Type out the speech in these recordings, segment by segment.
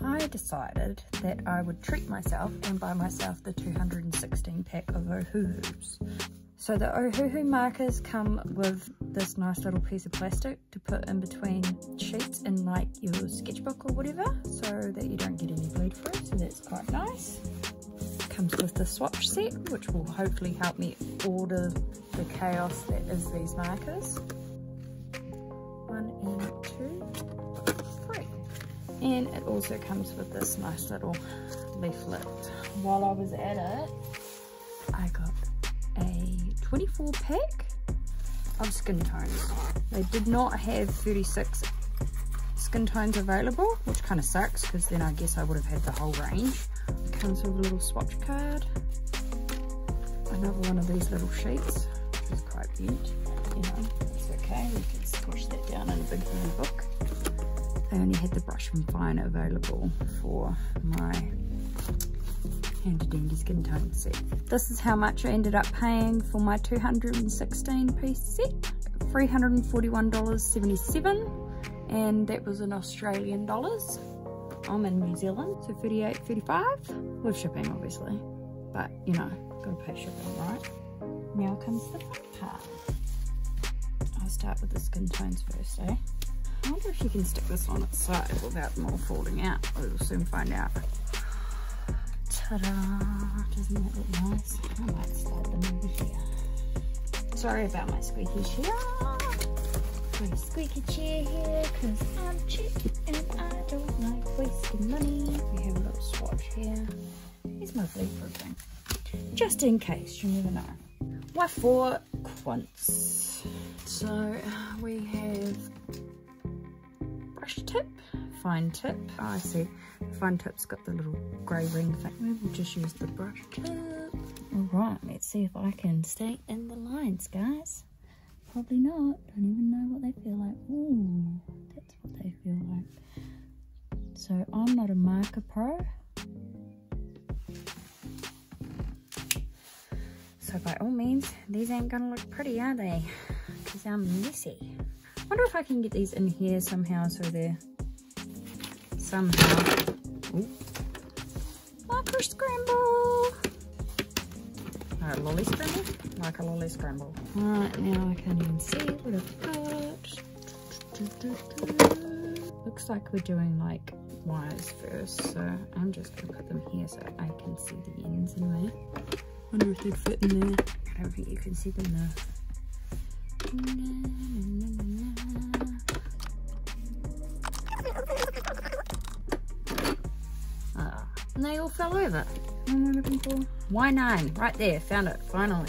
I decided that I would treat myself and buy myself the 216 pack of Ohuhus. So the Ohuhu markers come with this nice little piece of plastic to put in between sheets in like your sketchbook or whatever, so that you don't get any bleed through, so that's quite nice. Comes with the swatch set, which will hopefully help me order the chaos that is these markers. 1 and 2, 3. And it also comes with this nice little leaflet. While I was at it, I got a 24 pack of skin tones. They did not have 36 skin tones available, which kind of sucks because then I guess I would have had the whole range. It comes with a little swatch card, another one of these little sheets, which is quite bent, you know, it's okay, we can squish that down in a big heavy book. They only had the Brush and Fine available for my Handy Dandy skin tone set. This is how much I ended up paying for my 216 piece set, $341.77, and that was in Australian dollars. I'm in New Zealand, so $38.35 with shipping obviously, but you know, gotta pay shipping, right? Now comes the fun part. I'll start with the skin tones first, eh? I wonder if you can stick this on its side without them all falling out. We'll soon find out. Ta-da! Doesn't that look nice? I might slide them over here. Sorry about my squeaky chair. Got a squeaky chair here because I'm cheap and I don't like wasting money. We have a little swatch here. Here's my bleed proofing. Just in case, you never know. Why for quince? So we have brush tip, fine tip. Oh, I see. The fine tip's got the little grey ring thing. Maybe we'll just use the brush tip. Alright, let's see if I can stay in the lines, guys. Probably not. Don't even know what they feel like. Ooh, that's what they feel like. So I'm not a marker pro. So by all means, these ain't gonna look pretty, are they? Because I'm messy. I wonder if I can get these in here somehow so they're somehow. Ooh. Marker scramble! Lolly scramble? Like a lolly scramble. Alright, now I can't even see what I've got. Looks like we're doing like wires first, so I'm just gonna put them here so I can see the ends anyway. Wonder if they'd fit in there. I don't think you can see them though. And they all fell over. What am I looking for? Y9, right there, found it, finally.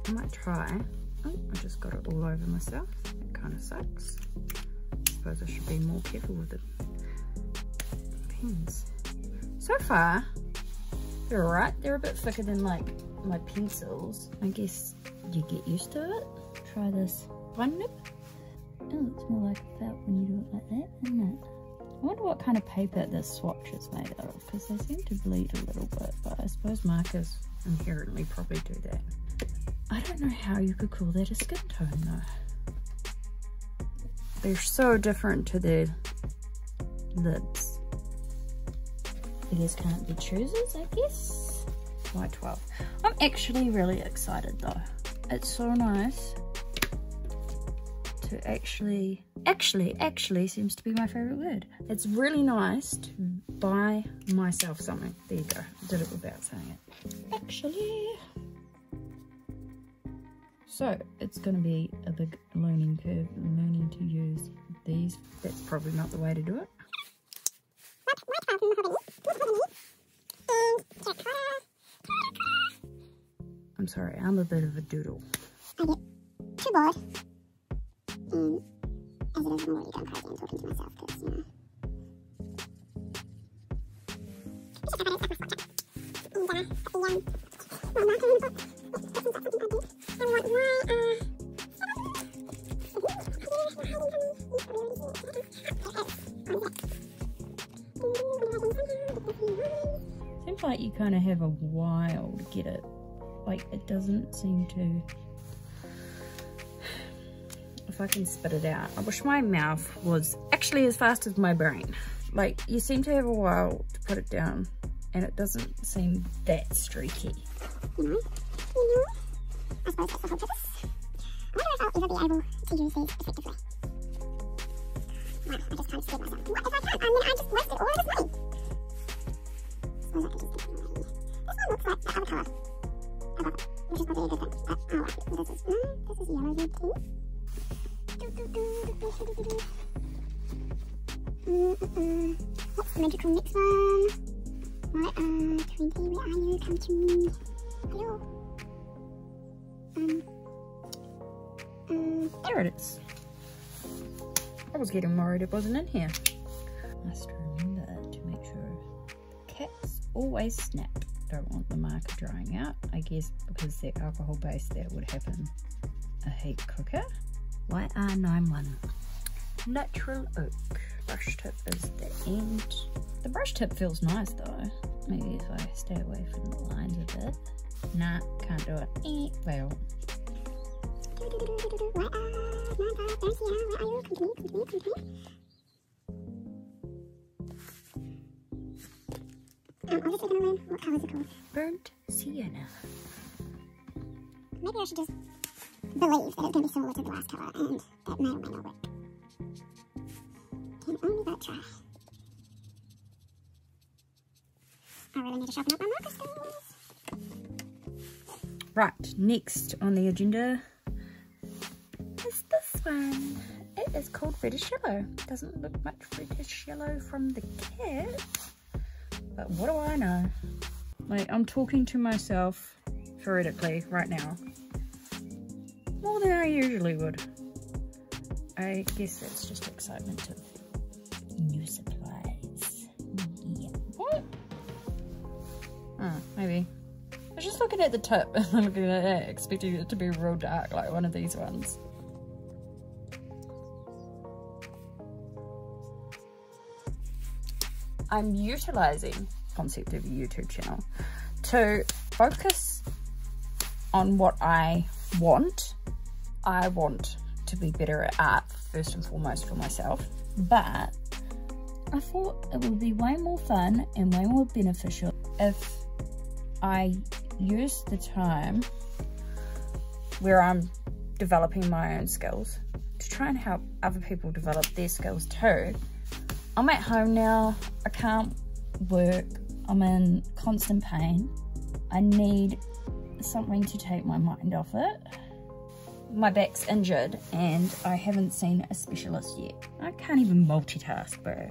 I might try. Oh, I just got it all over myself. It kind of sucks. I suppose I should be more careful with the pens. So far, they're alright. They're a bit thicker than like my pencils. I guess you get used to it. Try this one nib. Oh, it's more like a felt when you do it like that, isn't it? I wonder what kind of paper this swatch is made out of, because they seem to bleed a little bit, but I suppose markers inherently probably do that. I don't know how you could call that a skin tone though. They're so different to their lids. I guess can't be choosers, I guess. Y12. I'm actually really excited though. It's so nice to actually seems to be my favorite word. It's really nice to buy myself something. There you go. I did it without saying it. Actually. So it's going to be a big learning curve, learning to use these. That's probably not the way to do it. I'm sorry, I'm a bit of a doodle. I get too bored. And as it is, I'm really going crazy and talking to myself because, you know. Seems like you kind of have a while to get it Like, it doesn't seem to... If I can spit it out. I wish my mouth was actually as fast as my brain. Like, you seem to have a while to put it down, and it doesn't seem that streaky. I suppose that's the whole purpose. I wonder if I'll ever be able to use these effectively. Wow, I just kind of scared myself. What if I can't? And then I just wasted all of this money. I suppose I could just get it away. This one looks like the other colour. I love it. Which is probably a good thing. But I like it. This is yellow red tea. What's the magical next one? Right, 20, where are you? Come to me. Hello. There it is. I was getting worried it wasn't in here. Must remember to make sure the caps always snap. Don't want the marker drying out. I guess because they're alcohol based that would happen a heap quicker. YR91 Natural Oak. Brush tip is the end. The brush tip feels nice though. Maybe if I stay away from the lines a bit. Nah, can't do it. Fail. I'm obviously going to learn what colours are called. Burnt sienna. Maybe I should just believe that it's going to be similar to the last colour, and that may or may not work. Can only but try. I really need to sharpen up my marker skills. Right, next on the agenda is this one. It is called Reddish Yellow. Doesn't look much reddish yellow from the kit, but what do I know? Like, I'm talking to myself theoretically right now more than I usually would. I guess that's just excitement of new supplies. Yeah. What? Oh, maybe. I was just looking at the tip and looking at it, expecting it to be real dark like one of these ones. I'm utilising the concept of a YouTube channel to focus on what I want. I want to be better at art first and foremost for myself, but I thought it would be way more fun and way more beneficial if I use the time where I'm developing my own skills to try and help other people develop their skills too. I'm at home now, I can't work, I'm in constant pain. I need something to take my mind off it. My back's injured and I haven't seen a specialist yet. I can't even multitask, bro.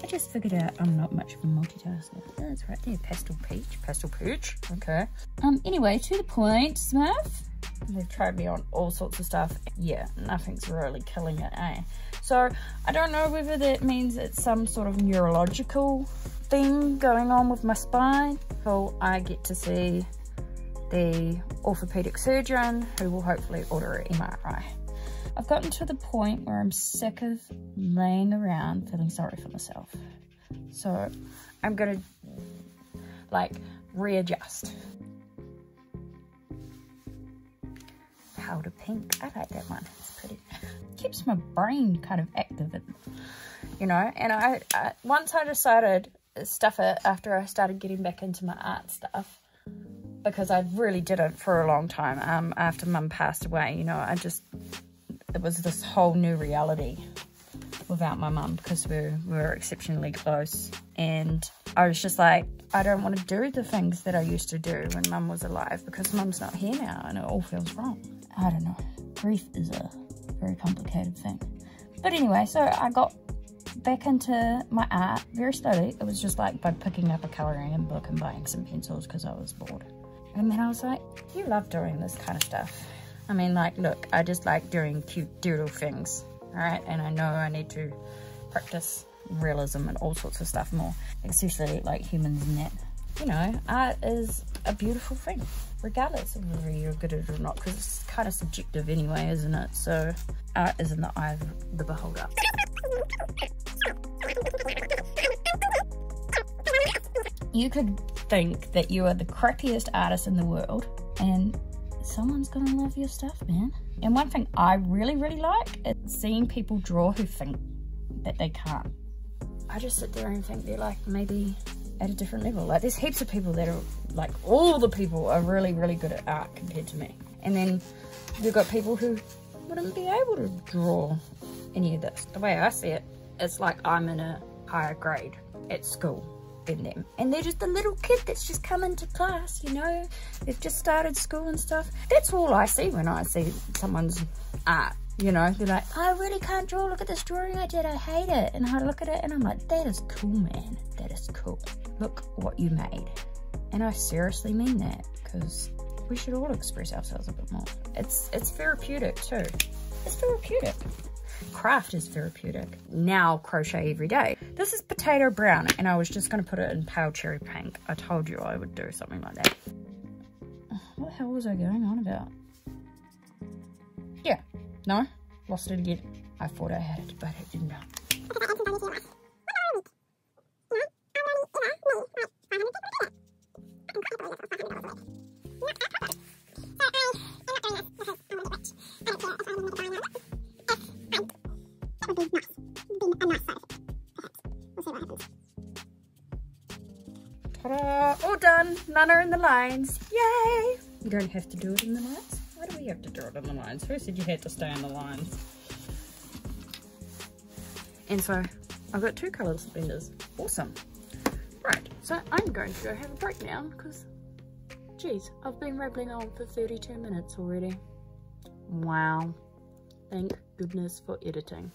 I just figured out I'm not much of a multitasker. That's right there, pastel peach, okay. Anyway, to the point, Smith. They've tried me on all sorts of stuff. Yeah, nothing's really killing it, eh? So, I don't know whether that means it's some sort of neurological thing going on with my spine. So, I get to see the orthopedic surgeon who will hopefully order an MRI. I've gotten to the point where I'm sick of laying around feeling sorry for myself. So I'm gonna like readjust. Powder pink, I like that one, it's pretty. Keeps my brain kind of active, you know, and I once I decided to stuff it after I started getting back into my art stuff, because I really didn't for a long time after Mum passed away, you know, it was this whole new reality without my mum because we were exceptionally close, and I was just like, I don't want to do the things that I used to do when Mum was alive because Mum's not here now and it all feels wrong. I don't know, grief is a very complicated thing. But anyway, so I got back into my art very slowly. It was just like by picking up a colouring book and buying some pencils because I was bored. And then I was like, you love doing this kind of stuff. I mean, like, look, I just like doing cute doodle things, all right? And I know I need to practice realism and all sorts of stuff more, especially like humans and that. You know, art is a beautiful thing, regardless of whether you're good at it or not, because it's kind of subjective anyway, isn't it? So art is in the eye of the beholder. You could think that you are the crappiest artist in the world and someone's gonna love your stuff, man. And one thing I really, really like is seeing people draw who think that they can't. I just sit there and think they're like maybe at a different level. Like there's heaps of people that are like, all the people are really, really good at art compared to me. And then you've got people who wouldn't be able to draw any of this. The way I see it, it's like I'm in a higher grade at school than them. And they're just a little kid that's just come into class, you know? They've just started school and stuff. That's all I see when I see someone's art, you know? They're like, I really can't draw, look at this drawing I did, I hate it. And I look at it and I'm like, that is cool, man. That is cool. Look what you made. And I seriously mean that, because we should all express ourselves a bit more. It's therapeutic too. It's therapeutic. Craft is therapeutic. Now crochet every day. This is potato brown and I was just going to put it in pale cherry pink. I told you I would do something like that. What the hell was I going on about? Yeah, no, lost it again. I thought I had it, but I did not. Ta-da! All done. None are in the lines. Yay! You don't have to do it in the lines. Why do we have to do it in the lines? Who said you had to stay in the lines? And so I've got 2 colour suspenders. Awesome. Right, so I'm going to go have a break now because, geez, I've been rambling on for 32 minutes already. Wow. Thank goodness for editing.